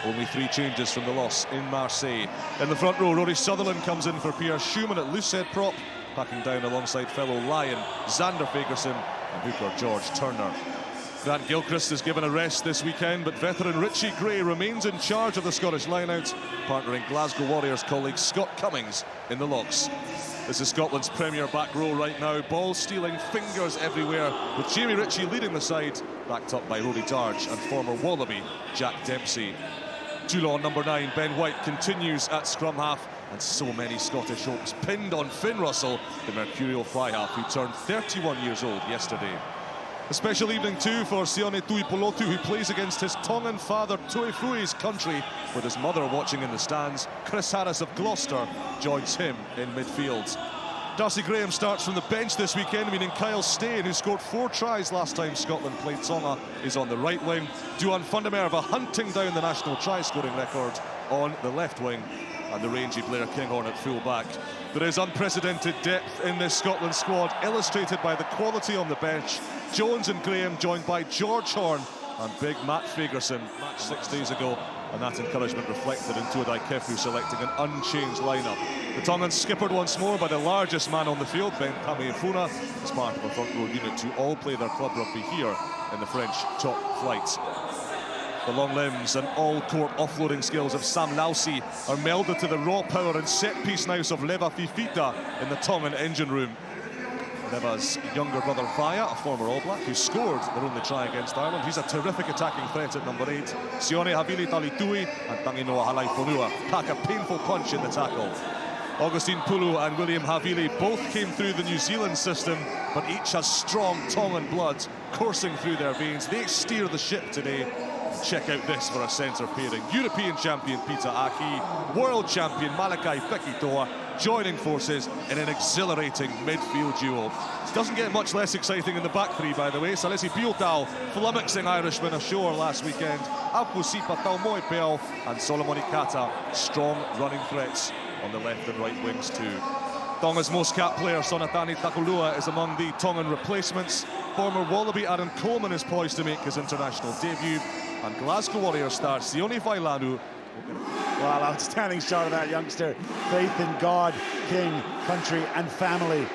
Only 3 changes from the loss in Marseille. In the front row, Rory Sutherland comes in for Pierre Schumann at loosehead prop, backing down alongside fellow Lion Xander Fagerson and hooker George Turner. Grant Gilchrist is given a rest this weekend, but veteran Richie Gray remains in charge of the Scottish lineout, partnering Glasgow Warriors colleague Scott Cummings in the locks. This is Scotland's premier back row right now, ball-stealing fingers everywhere, with Jamie Ritchie leading the side, backed up by Rory Darge and former Wallaby Jack Dempsey. Toulon number 9, Ben White, continues at scrum half, and so many Scottish hopes pinned on Finn Russell, the mercurial fly-half, who turned 31 years old yesterday. A special evening too for Sione Tuipolotu, who plays against his Tongan father Tuifui's country, with his mother watching in the stands. Chris Harris of Gloucester joins him in midfield. Darcy Graham starts from the bench this weekend, meaning Kyle Steyn, who scored 4 tries last time Scotland played Tonga, is on the right wing. Duan Fundermerva hunting down the national try-scoring record on the left wing, and the rangy Blair Kinghorn at full back. There is unprecedented depth in this Scotland squad, illustrated by the quality on the bench. Jones and Graham joined by George Horn and big Matt Fagerson, match 6 days ago, and that encouragement reflected in Tuodai Kefu selecting an unchanged lineup. The Tongans skippered once more by the largest man on the field, Ben Tameifuna, as part of a front row unit to all play their club rugby here in the French top flight. The long limbs and all-court offloading skills of Sam Lausey are melded to the raw power and set-piece nous of Leva Fifita in the Tongan engine room. Leva's younger brother Vaya, a former All Black, who scored their only try against Ireland. He's a terrific attacking threat at number 8. Sione Havili Talitui and Tanginoa Halaifonua pack a painful punch in the tackle. Augustine Pulu and William Havili both came through the New Zealand system, but each has strong Tongan blood coursing through their veins. They steer the ship today. Check out this for a centre pairing. European champion Peter Aki, world champion Malakai Fekitoa joining forces in an exhilarating midfield duo. Doesn't get much less exciting in the back three, by the way. Salesi Biotau flummoxing Irishmen ashore last weekend. Apusipa Taumoepeo and Solomon Ikata, strong running threats on the left and right wings too. Tonga's most capped player, Sonatani Takulua, is among the Tongan replacements. Former Wallaby Aaron Coleman is poised to make his international debut. And Glasgow Warriors star Sione Vailanu. Wow, outstanding shot of that youngster. Faith in God, King, country and family.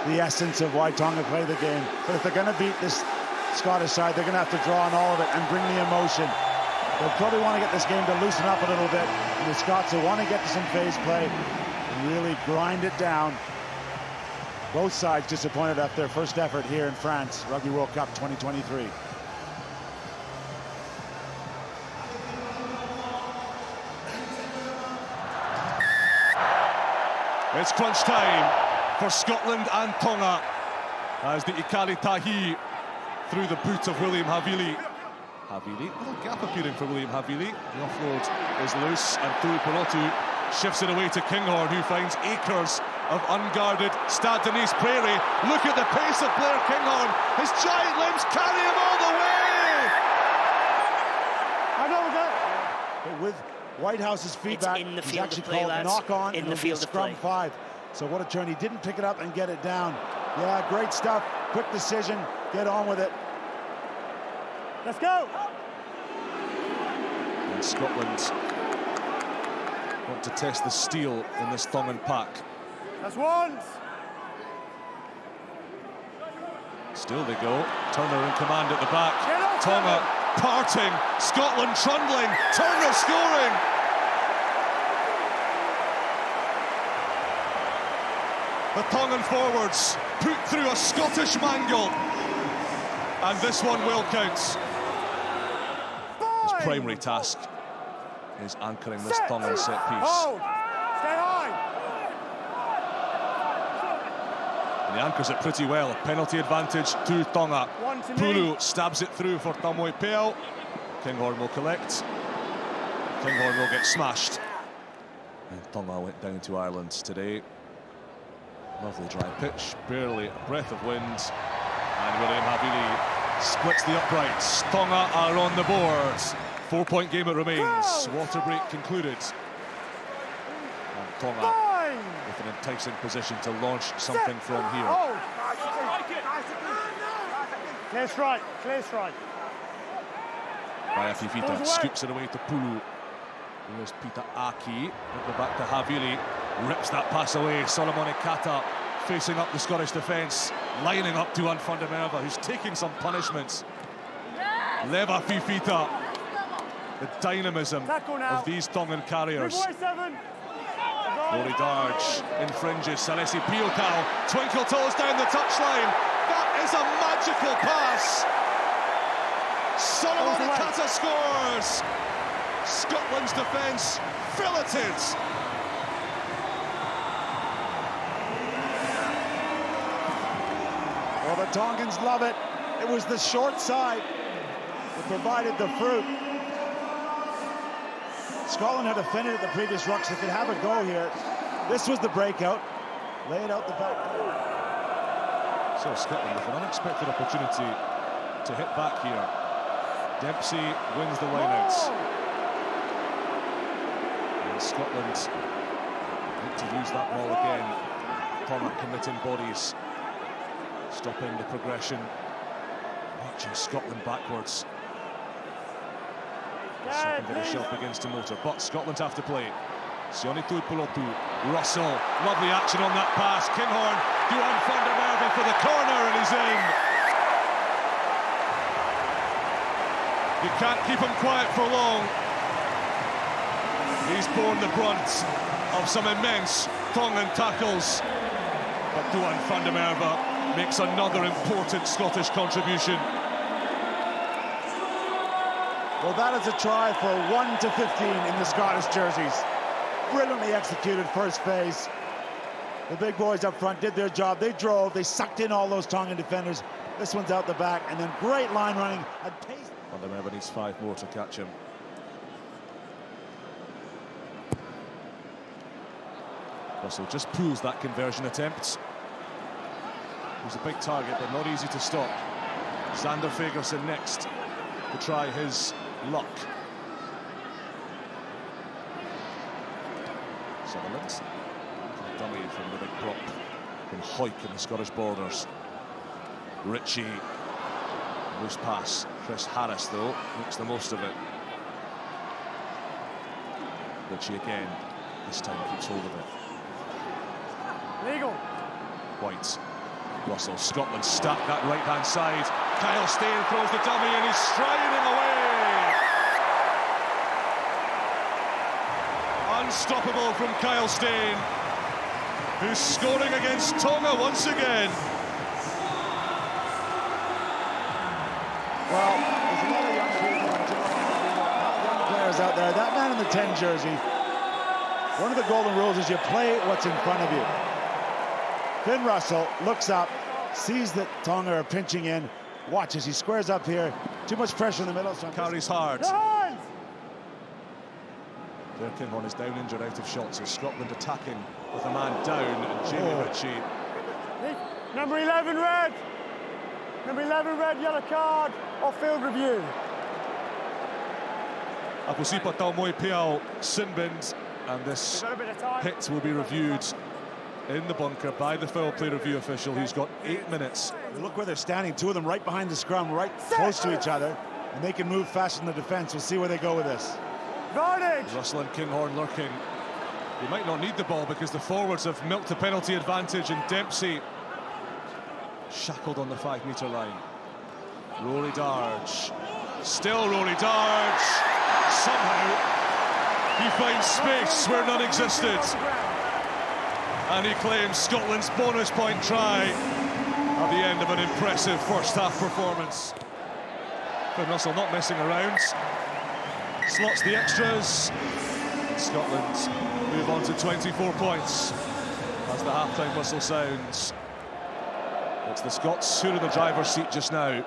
The essence of why Tonga play the game. But if they're going to beat this Scottish side, they're going to have to draw on all of it and bring the emotion. They'll probably want to get this game to loosen up a little bit. And the Scots will want to get to some phase play and really grind it down. Both sides disappointed after their first effort here in France, Rugby World Cup 2023. It's crunch time for Scotland and Tonga as the Ikari Tahi through the boot of William Havili. Havili, little gap appearing for William Havili. The offload is loose and Tuipolotu shifts it away to Kinghorn, who finds acres of unguarded Stade Denise Prairie. Look at the pace of Blair Kinghorn. His giant limbs carry him all the way. I know that. With Whitehouse's feedback, in the he's field actually of play, called lads. knock on In the field of scrum play. 5. So what a turn. He didn't pick it up and get it down. Yeah, great stuff. Quick decision. Get on with it. Let's go. And Scotland want to test the steel in this Tongan pack. That's one. Still they go. Turner in command at the back. Tonga parting. Scotland trundling. Turner scoring. The Tongan forwards put through a Scottish mangle. And this one will count. His primary task is anchoring this Tongan set piece. Stay high. And he anchors it pretty well. Penalty advantage to Tonga. Pulu stabs it through for Tamoipeo. Kinghorn will collect. Kinghorn will get smashed. And Tonga went down to Ireland today. Lovely dry pitch, barely a breath of wind. And William Havili splits the uprights. Tonga are on the board. 4-point game it remains. Water break concluded. And Tonga with an enticing position to launch something from here. Clear strike, clear strike. Vaya Fifita scoops it away to Pulu. Here's Peter Aki, go back to Havili, rips that pass away. Solomon Kata facing up the Scottish defence, lining up to Anfandamerva, who's taking some punishments. Leva Fifita, the dynamism of these Tongan carriers. Rory Darge infringes, Salesi Piokau, twinkle toes down the touchline. That is a magical pass. Solomon Kata scores. Scotland's defence filleted. Well, the Tongans love it. It was the short side that provided the fruit. Scotland had offended at the previous rucks. They could have a go here. This was the breakout. Lay it out the back. So Scotland with an unexpected opportunity to hit back here. Dempsey wins the lineouts. And Scotland need to use that ball again. Tonga committing bodies, stopping the progression, marching Scotland backwards. The second bit of shell begins to motor, but Scotland have to play. Sione Tuipulotu, Russell, lovely action on that pass. Kinghorn, Duan Vandermerwe for the corner, and he's in. You can't keep him quiet for long. He's borne the brunt of some immense Tongan tackles. But Duan Vandermerwe makes another important Scottish contribution. Well, that is a try for 1 to 15 in the Scottish jerseys. Brilliantly executed first phase. The big boys up front did their job. They drove, they sucked in all those Tongan defenders. This one's out the back, and then great line running at pace. Vandermerwe needs 5 more to catch him. Russell just pulls that conversion attempt. He was a big target, but not easy to stop. Xander Fagerson next to try his luck. Sutherland, dummy from the big prop from Hoyk in the Scottish borders. Ritchie, loose pass. Chris Harris, though, makes the most of it. Ritchie again, this time keeps hold of it. Legal. White, Russell, Scotland stack that right-hand side. Kyle Steyn throws the dummy and he's striding away. Unstoppable from Kyle Steyn, who's scoring against Tonga once again. Well, there's a lot of young people, young players out there. That man in the 10 jersey, one of the golden rules is you play what's in front of you. Finn Russell looks up, sees that Tonga are pinching in, watches, he squares up here. Too much pressure in the middle. So Carries hard. Derek Kinghorn is down injured, out of shots, so Scotland attacking with a man down, and Jamie Ritchie. Number 11 red. Number 11 red, yellow card, off-field review. Aposipa Taumoi Piao Sinbind, and this hit will be reviewed in the bunker by the foul play review official. He's got 8 minutes. Look where they're standing, 2 of them right behind the scrum, right close to each other, and they can move fast in the defense. We'll see where they go with this. Advantage. Russell and Kinghorn lurking. They might not need the ball because the forwards have milked a penalty advantage, and Dempsey shackled on the 5-metre line. Rory Darge, still Rory Darge. Somehow he finds space where none existed, and he claims Scotland's bonus point try at the end of an impressive first-half performance. Finn Russell not messing around, slots the extras. Scotland move on to 24 points as the half-time whistle sounds. It's the Scots who are in the driver's seat just now.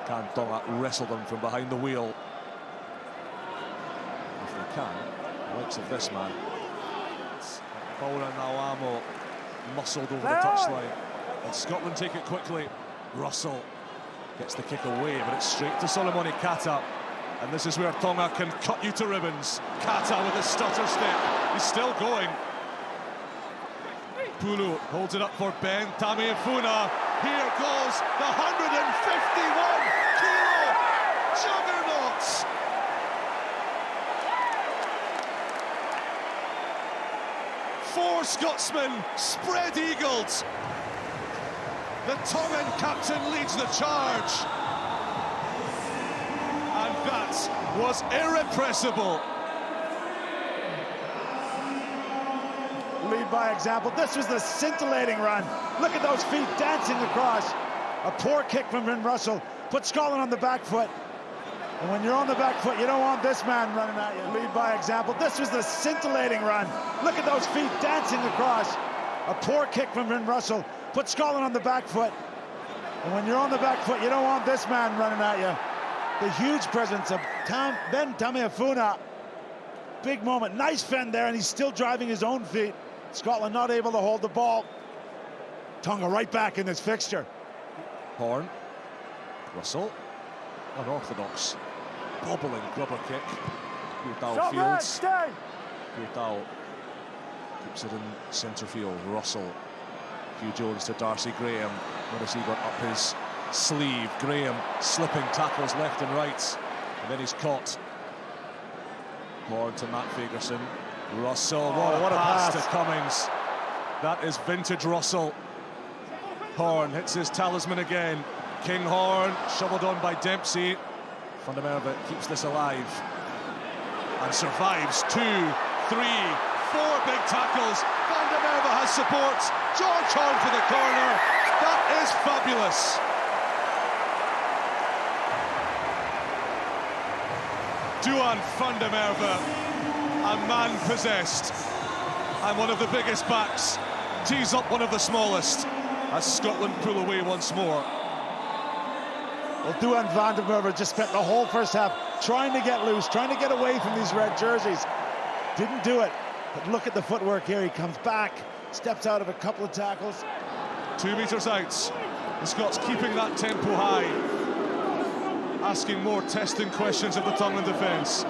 Can Tonga wrestle them from behind the wheel? If they can, the likes of this man. Paula Nawamo muscled over the touchline, and Scotland take it quickly. Russell gets the kick away, but it's straight to Solomon Kata, and this is where Tonga can cut you to ribbons. Kata with a stutter step, he's still going. Pulu holds it up for Ben Tameifuna. Here goes the 151-kilo juggernaut. 4 Scotsmen spread-eagled. The Tongan captain leads the charge. And that was irrepressible. Lead by example. This was the scintillating run. Look at those feet dancing across. A poor kick from Vin Russell. Put Scotland on the back foot. And when you're on the back foot, you don't want this man running at you. Lead by example. This was the scintillating run. Look at those feet dancing across. A poor kick from Vin Russell. Put Scotland on the back foot. And when you're on the back foot, you don't want this man running at you. The huge presence of Ben Tameifuna. Big moment. Nice fend there, and he's still driving his own feet. Scotland not able to hold the ball. Tonga right back in this fixture. Horn. Russell. Unorthodox. Bobbling grubber kick. Piutau fields. Piutau keeps it in centre field. Russell. Hugh Jones to Darcy Graham. Notice he got up his sleeve. Graham slipping tackles left and right. And then he's caught. Horn to Matt Fagerson. Russell, what a pass to Cummings. That is vintage Russell. Horn hits his talisman again. King Horn, shoveled on by Dempsey. Van der Merwe keeps this alive. And survives 2, 3, 4 big tackles. Van der Merwe has support. George Horn for the corner. That is fabulous. Duan van der Merwe, a man possessed, and one of the biggest backs, tees up one of the smallest, as Scotland pull away once more. Well, Duan van der Merwe just spent the whole first half trying to get loose, trying to get away from these red jerseys. Didn't do it, but look at the footwork here. He comes back, steps out of a couple of tackles. 2 metres out. The Scots keeping that tempo high, asking more testing questions of the Tongan defence.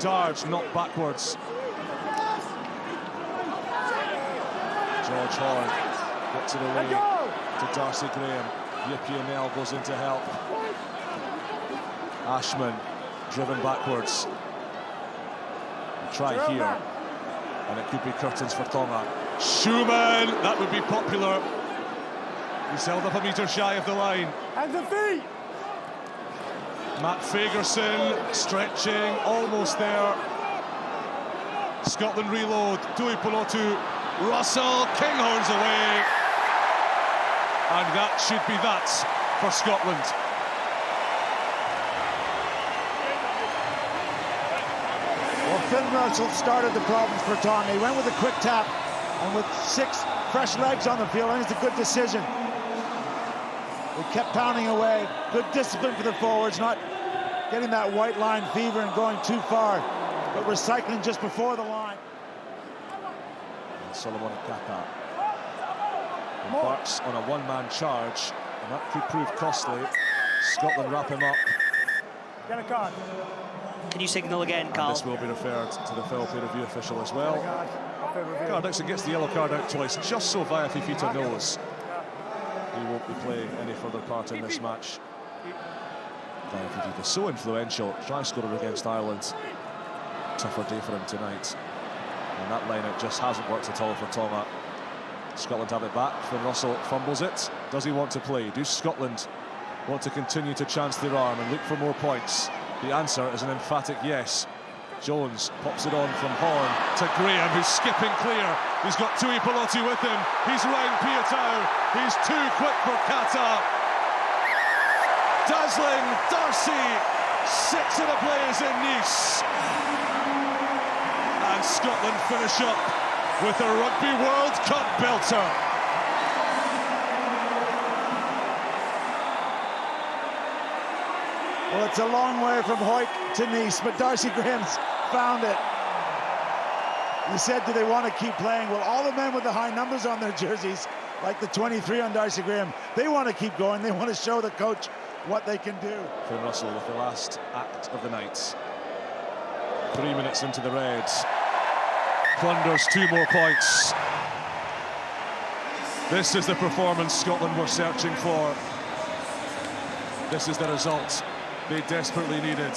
Darge knocked backwards. George Horn gets it away to Darcy Graham. Yipionel goes in to help. Ashman driven backwards. Try here, and it could be curtains for Tonga. Schumann, that would be popular. He's held up a metre shy of the line. And the feet. Matt Fagerson stretching, almost there. Scotland reload. Tui Polotu, Russell, Kinghorn's away. And that should be that for Scotland. Well, Finn Russell started the problems for Tonga. He went with a quick tap, and with 6 fresh legs on the field, I think it's a good decision. They kept pounding away. Good discipline for the forwards, not getting that white line fever and going too far, but recycling just before the line. Solomon Kaka embarks on a one-man charge, and that could prove costly. Scotland wrap him up. Get a card. Can you signal again, Carl? And this will be referred to the foul play review official as well. Carl Dixon gets the yellow card out twice, just so Via Fifita knows he won't be playing any further part in this match. Via Fifita so influential, try scorer against Ireland. Tougher day for him tonight. And that line-out just hasn't worked at all for Tonga. Scotland have it back. Finn Russell fumbles it. Does he want to play? Do Scotland want to continue to chance their arm and look for more points? The answer is an emphatic yes. Jones pops it on from Horn to Graham, who's skipping clear. He's got Tui Polotu with him. He's round Piutau. He's too quick for Kata. Dazzling Darcy sits in a blaze in Nice. And Scotland finish up with a Rugby World Cup belter. Well, it's a long way from Hoyt to Nice, but Darcy Graham's found it. You said, do they want to keep playing? Well, all the men with the high numbers on their jerseys, like the 23 on Darcy Graham, they want to keep going. They want to show the coach what they can do. Finn Russell with the last act of the night. 3 minutes into the Reds. Plunders 2 more points. This is the performance Scotland were searching for. This is the result they desperately needed.